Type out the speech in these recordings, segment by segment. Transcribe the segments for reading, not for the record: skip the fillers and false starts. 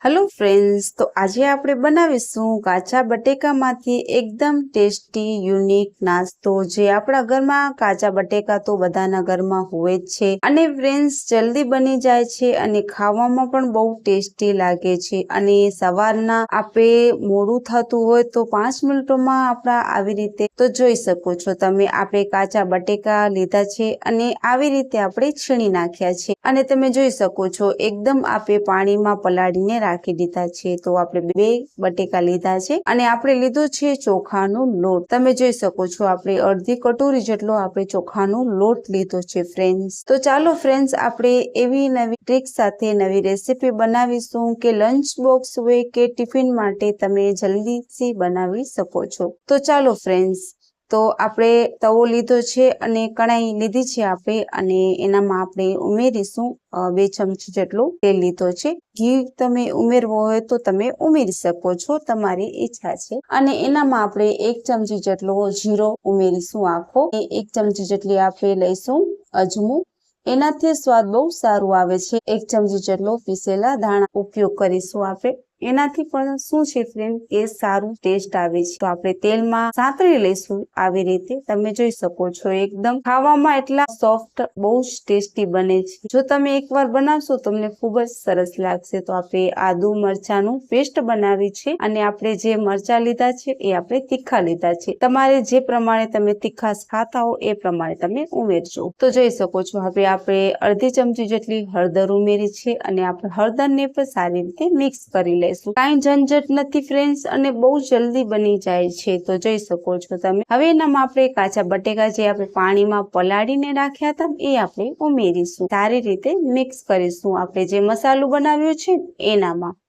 Hello friends, તો આજે આપણે બનાવીશું કાચા બટેકામાંથી એકદમ ટેસ્ટી યુનિક નાસ્તો જે આપણા ઘરમાં કાચા બટેકા તો બધાના ઘરમાં હોય જ છે અને ફ્રેન્ડ્સ જલ્દી બની જાય છે અને ખાવામાં પણ બહુ ટેસ્ટી લાગે છે અને સવારના આપણે મોડું થતું હોય તો 5 મિનિટોમાં આપણા આવી રીતે તો જોઈ શકો છો તમે આપણે કાચા બટેકા લીધા છે અને આવી રીતે આપણે છીણી નાખ્યા છે અને તમે જોઈ શકો છો એકદમ આપણે પાણીમાં પલાળીને રાખી દીધા છે। તો આપણે 2 બટેકા લીધા છે અને આપણે લીધો છે ચોખાનો લોટ। તમે જોઈ શકો છો આપણે અડધી કટોરી જેટલો આપણે ચોખાનો લોટ લીધો છે ફ્રેન્ડ્સ। તો ચાલો ફ્રેન્ડ્સ આપણે એવી નવી ટ્રીક સાથે નવી રેસીપી બનાવીશું કે લંચ બોક્સ હોય કે ટિફિન માટે તમે જલ્દીથી બનાવી શકો છો। તો ચાલો ફ્રેન્ડ્સ, તો આપણે તવો લીધો છે અને કઢાઈ લીધી છે આપણે અને એનામાં આપણે ઉમેરીશું 2 ચમચી જેટલું તેલ લીધો છે। ઘી તમે ઉમેરવો હોય તો તમે ઉમેરી શકો છો, તમારી ઈચ્છા છે। અને એનામાં આપણે 1 ચમચી જેટલો જીરો ઉમેરીશું આખો। 1 ચમચી જેટલી આપણે લઈશું અજમો, એનાથી સ્વાદ બહુ સારું આવે છે। 1 ચમચી જેટલો પીસેલા ધાણા ઉપયોગ કરીશું આપણે, એનાથી પણ શું છે ફ્રેન્ડ કે સારું ટેસ્ટ આવે છે। તો આપણે તેલમાં સાંતળી લઈશું આવી રીતે। તમે જોઈ શકો છો એકદમ ખાવામાં એટલા સોફ્ટ બહુ જ ટેસ્ટી બને છે। જો તમે એકવાર બનાવશો તમને ખૂબ જ સરસ લાગશે। તો આપણે આદુ મરચાંનું પેસ્ટ બનાવી છે અને આપણે જે મરચાં લીધા છે એ આપણે તીખા લીધા છે। તમારે જે પ્રમાણે તમે તીખાશ ખાતા હો એ પ્રમાણે તમે ઉમેરજો। તો જોઈ શકો છો હવે આપણે અડધી ચમચી જેટલી હળદર ઉમેરી છે અને આપણે હળદરને પણ સારી રીતે મિક્સ કરી લઈશું। કાંઈ ઝંઝટ નથી ફ્રેન્ડ્સ અને બહુ જલ્દી બની જાય છે। તો જોઈ શકો છો તમે। હવે એનામાં આપણે કાચા બટેકા જે આપણે પાણીમાં પલાળીને રાખ્યા હતા એ આપણે ઉમેરીશું, સારી રીતે મિક્સ કરીશું આપણે જે મસાલો બનાવ્યો છે એનામાં।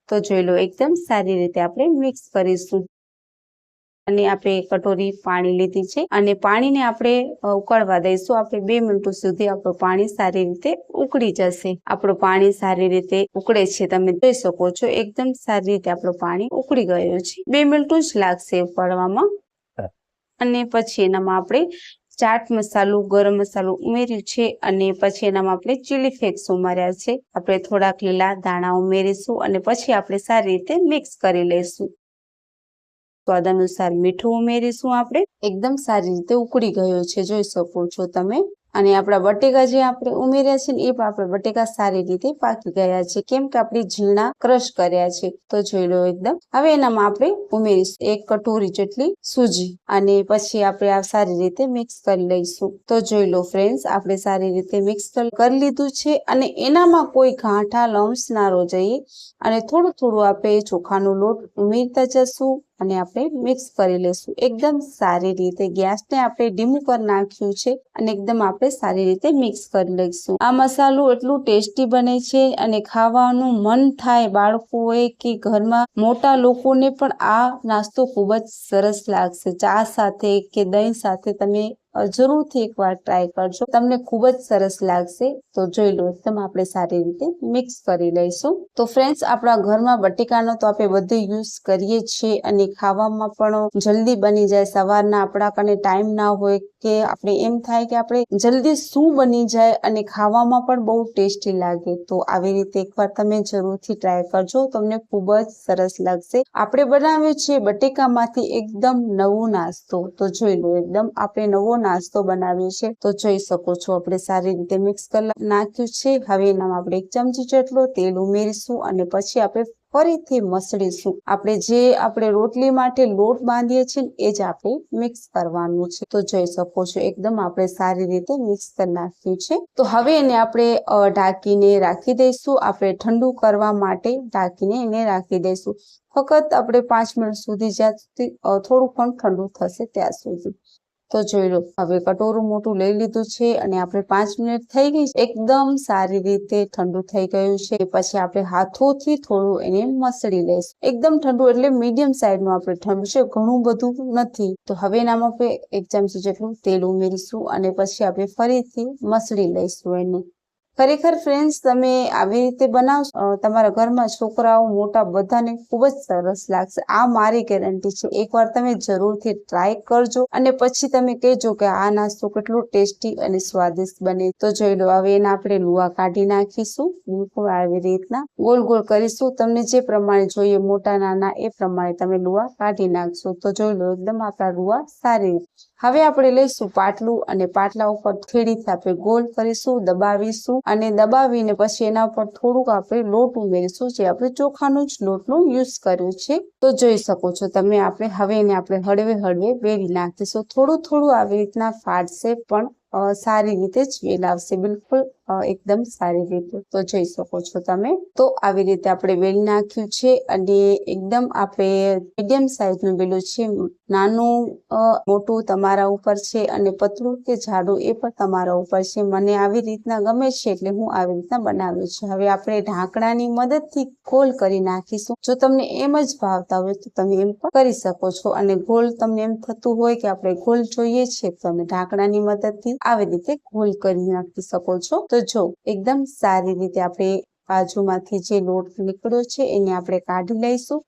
તો જોઈ લો એકદમ સારી રીતે આપણે મિક્સ કરીશું અને આપણે કટોરી પાણી લીધી છે અને પાણીને આપણે ઉકળવા દઈશું। આપણે 2 મિનિટ સુધી આપણું પાણી સારી રીતે ઉકળી જશે। આપણું પાણી સારી રીતે ઉકળે છે, તમે જોઈ શકો છો એકદમ સારી રીતે આપણું પાણી ઉકળી ગયું છે। 2 મિનિટ જ લાગશે ઉકળવામાં અને પછી એનામાં આપણે ચાટ મસાલો, ગરમ મસાલો ઉમેર્યું છે અને પછી એનામાં આપણે ચીલી ફ્લેક્સ ઉમેર્યા છે। આપણે થોડાક લીલા દાણા ઉમેરીશું અને પછી આપણે સારી રીતે મિક્સ કરી લઈશું। સ્વાદ અનુસાર મીઠું ઉમેરીશું આપણે। એકદમ સારી રીતે ઉકળી ગયો છે, જોઈ શકો છો તમે। અને આપણા બટેકા જે આપણે ઉમેર્યા છે ને એ પણ આપણા બટેકા સારી રીતે પાકી ગયા છે, કેમ કે આપણે ઝીણા ક્રશ કર્યા છે। તો જોઈ લો એકદમ। હવે એનામાં આપણે ઉમેરીશું 1 કટોરી જેટલી સૂજી અને પછી આપણે આ સારી રીતે મિક્સ કરી લઈશું। તો જોઈ લો ફ્રેન્ડ્સ, આપણે સારી રીતે મિક્સ કરી લીધું છે અને એનામાં કોઈ ગાંઠા લમ્સ ના રહો જોઈએ અને થોડું થોડું આપણે ચોખાનો લોટ ઉમેરતા જશું અને આપણે મિક્સ કરી લેશું એકદમ સારી રીતે। ગેસને આપણે ધીમું કરી નાખ્યું છે અને એકદમ આપણે સારી રીતે મિક્સ કરી લઈશું। આ મસાલો એટલું ટેસ્ટી બને છે અને ખાવાનું મન થાય, બાળકો હોય કે ઘરમાં મોટા લોકોને પણ આ નાસ્તો ખૂબ જ સરસ લાગશે। ચા સાથે કે દહીં સાથે તમે જરૂરથી એકવાર ટ્રાય કરજો, તમને ખૂબ જ સરસ લાગશે। તો જોઈ લો એકદમ આપણે સારી રીતે મિક્સ કરી લઈશું। તો ફ્રેન્ડ્સ, આપણા ઘરમાં બટેકાનો તો આપણે બધું યુઝ કરીએ છીએ અને ખાવામાં પણ જલ્દી બની જાય। સવારના આપણા કને ટાઈમ ના હોય કે આપણે એમ થાય કે આપણે જલ્દી શું બની જાય અને ખાવામાં પણ બહુ ટેસ્ટી લાગે। તો આવી રીતે એકવાર તમે જરૂરથી ટ્રાય કરજો, તમને ખૂબ જ સરસ લાગશે। આપણે બનાવ્યું છે બટેકામાંથી એકદમ નવો નાસ્તો। તો જોઈ લો એકદમ આપણે નવો નાસ્તો બનાવ્યો છે। તો જોઈ શકો છો આપણે સારી રીતે મિક્સ કરી નાખ્યું છે। હવે એનામાં આપણે 1 ચમચી જેટલો તેલ ઉમેરીશું અને પછી આપણે ફરીથી મસળીશું। આપણે રોટલી માટે લોટ બાંધીએ છીએ ને એ જ આપણે મિક્સ કરવાનું છે। તો જોઈ શકો છો એકદમ આપણે સારી રીતે મિક્સ કરી નાખ્યું છે। તો હવે એને આપણે ઢાંકીને રાખી દઈશું। આપણે ઠંડુ કરવા માટે ઢાંકીને એને રાખી દઈશું ફક્ત આપણે 5 મિનિટ સુધી, જ્યાં સુધી થોડું પણ ઠંડુ થશે ત્યાં સુધી। તો જોઈ લો હવે કટોરું મોટું લઈ લીધું છે અને આપણે 5 મિનિટ થઈ ગઈ, એકદમ સારી રીતે ઠંડુ થઈ ગયું છે। પછી આપણે હાથોથી થોડું એને મસળી લઈશું। એકદમ ઠંડુ એટલે મીડિયમ સાઈડનું આપણે ઠંડુ છે, ઘણું બધું નથી। તો હવે એનામાં આપણે 1 ચમચી જેટલું તેલ ઉમેરીશું અને પછી આપણે ફરીથી મસળી લઈશું એને। ખરેખર ફ્રેન્ડ્સ તમે આવી રીતે બનાવશો તમારા ઘરમાં છોકરાઓ મોટા બધાને ખૂબ જ સરસ લાગશે. આ મારી ગેરંટી છે. એકવાર તમે જરૂરથી ટ્રાય કરજો અને પછી તમે કહેજો કે આ નાસ્તો કેટલો ટેસ્ટી અને સ્વાદિષ્ટ બને. તો જોઈ લો, હવે એના આપણે લુવા કાઢી નાખીશું. બિલકુલ આવી રીતના ગોલ ગોલ કરીશું. તમને જે પ્રમાણે જોઈએ મોટા નાના એ પ્રમાણે તમે લુવા કાઢી નાખશો. તો જોઈ લો, એકદમ આપણા લુવા સારી. હવે આપણે લઈશું પાટલું અને પાટલા ઉપર થેડીથી આપણે ગોલ કરીશું, દબાવીશું અને દબાવીને પછી એના ઉપર થોડુંક આપણે લોટ ઉમેરીશું, જે આપણે ચોખાનું જ લોટનું યુઝ કર્યું છે. તો જોઈ શકો છો તમે. હવે એને આપણે હળવે હળવે વેરી નાખીશું. થોડું થોડું આવી રીતના ફાટશે પણ સારી રીતે જ વેલાવશે, બિલકુલ એકદમ સારી રીતે. તો જોઈ શકો છો તમે. તો આવી રીતે આપણે વેલી નાખ્યું છે અને એકદમ આપણે મીડિયમ સાઈઝનું વેલું છે. નાનું મોટું તમારા ઉપર છે અને પતલું કે જાડું એ પણ તમારા ઉપર છે. મને આવી રીતના ગમે છે એટલે હું આવી રીતના બનાવ્યું છે. હવે આપણે ઢાંકણાની મદદથી ગોલ કરી નાખીશું. જો તમને એમ જ ભાવતા હોય તો તમે એમ પણ કરી શકો છો અને ગોલ તમને એમ થતું હોય કે આપણે ગોલ જોઈએ છે તો તમે ઢાંકણાની મદદથી આવી રીતે ગોલ કરી નાખી શકો છો. તો જો એકદમ સારી રીતે આપણે બાજુમાંથી જે લોટ નીકળ્યો છે એને આપણે કાઢી લઈશું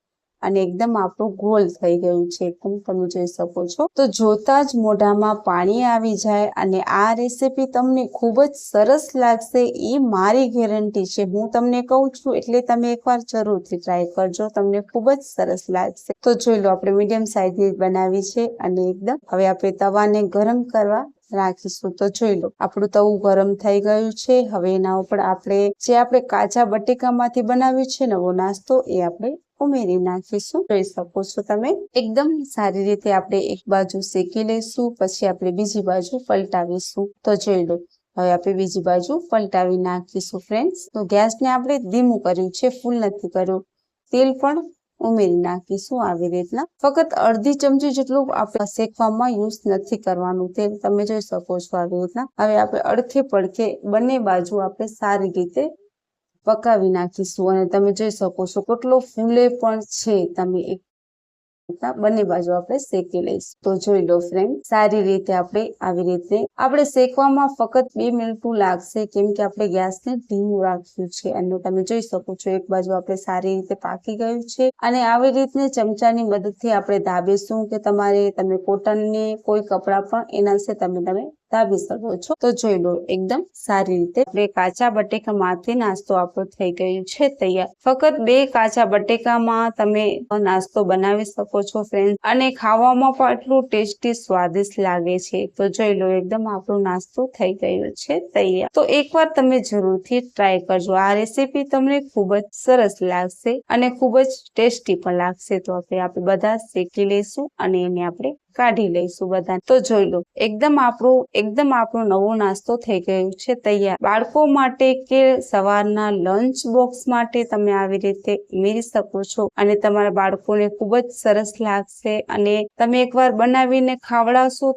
અને એકદમ આપણું ગોલ થઈ ગયું છે. એકદમ તમે જોઈ શકો છો. તો જોતા જ મોઢામાં પાણી આવી જાય અને આ રેસીપી તમને ખૂબ જ સરસ લાગશે, એ મારી ગેરંટી છે. હું તમને કહું છું એટલે તમે એકવાર જરૂરથી ટ્રાય કરજો, તમને ખૂબ જ સરસ લાગશે. તો જોઈ લો, આપણે મીડિયમ સાઈઝની બનાવી છે અને એકદમ હવે આપણે તવાને ગરમ કરવા રાખીશું. તો જોઈ લો, આપણું તવું ગરમ થઈ ગયું છે. હવે એના ઉપર આપણે કાચા બટેકામાંથી બનાવ્યું છે નવો નાસ્તો, એ આપણે ઉમેરી નાખીશું. જોઈ શકો છો તમે. એકદમ સારી રીતે આપણે એક બાજુ શેકી લઈશું, પછી આપણે બીજી બાજુ પલટાવીશું. તો જોઈ લો, હવે આપણે બીજી બાજુ પલટાવી નાખીશું ફ્રેન્ડ્સ. તો ગેસને આપણે ધીમું કર્યું છે, ફૂલ નથી કર્યું. તેલ પણ ઉમેરી નાખીશું આવી રીતના. ફક્ત અડધી ચમચી જેટલું આપણે શેકવામાં યુઝ નથી કરવાનું તેલ, તમે જોઈ શકો છો આવી રીતના. હવે આપણે અડધે પડખે બંને બાજુ આપણે સારી રીતે પકાવી નાખીશું અને તમે જોઈ શકો છો કેટલો ફૂલે પણ છે. તમે બંને બાજુ આપણે શેકી લઈશું. તો જોઈ લો ફ્રેન્ડ, સારી રીતે આપણે આવી રીતે આપણે શેકવામાં ફક્ત 2 મિનિટ લાગશે, કેમ કે આપણે ગેસને ધીમું રાખ્યું છે. અને તમે જોઈ શકો છો એક બાજુ આપણે સારી રીતે પાકી ગયું છે. અને આવી રીતે ચમચાની મદદથી આપણે દાબીશું કે તમે કોટનની કોઈ કપડા પણ એના છે તમે દાબી શકો છો. તો જોઈ લો, એકદમ સારી રીતે આપણે કાચા બટેકામાંથી નાસ્તો આપણો થઈ ગયું છે તૈયાર. ફક્ત 2 કાચા બટેકામાં તમે નાસ્તો બનાવી શકો છો ફ્રેન્ડ, અને ખાવામાં પણ એટલું ટેસ્ટી સ્વાદિષ્ટ લાગે છે. તો જોઈ લો, એકદમ આપણો નાસ્તો થઈ ગયો છે તૈયાર. તો એકવાર તમે જરૂરથી ટ્રાય કરજો. આ રેસીપી તમને ખૂબ જ સરસ લાગશે અને ખૂબ જ ટેસ્ટી પણ લાગશે. તો આપણે બધા શેકી લઈશું અને એને આપણે કાઢી લઈશું બધા. તો જોઈ લો, એકદમ આપણો નવો નાસ્તો થઈ ગયો છે તૈયાર. બાળકો માટે કે સવારના લંચ બોક્સ માટે તમે આવી રીતે ઉમેરી શકો છો અને તમારા બાળકોને ખૂબ જ સરસ લાગશે. અને તમે એકવાર બનાવીને ખવડાવશો,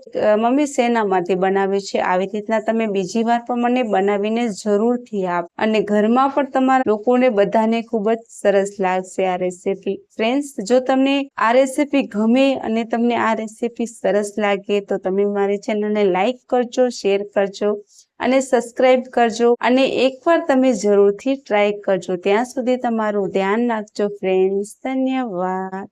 મમ્મી શેનામાંથી બનાવ્યું છે, આવી રીતના તમે બીજી વાર પણ મને બનાવીને જરૂરથી આપ, અને ઘરમાં પણ તમારા લોકોને બધાને ખૂબ જ સરસ લાગશે આ રેસીપી. ફ્રેન્ડ્સ, જો તમને આ રેસીપી ગમે અને તમને આ રેસીપી સરસ લાગે તો તમે મારી ચેનલને લાઈક કરજો, શેર કરજો અને સબસ્ક્રાઇબ કરજો. અને એકવાર તમે જરૂરથી ટ્રાય કરજો. ત્યાં સુધી તમારું ધ્યાન રાખજો ફ્રેન્ડ્સ. ધન્યવાદ.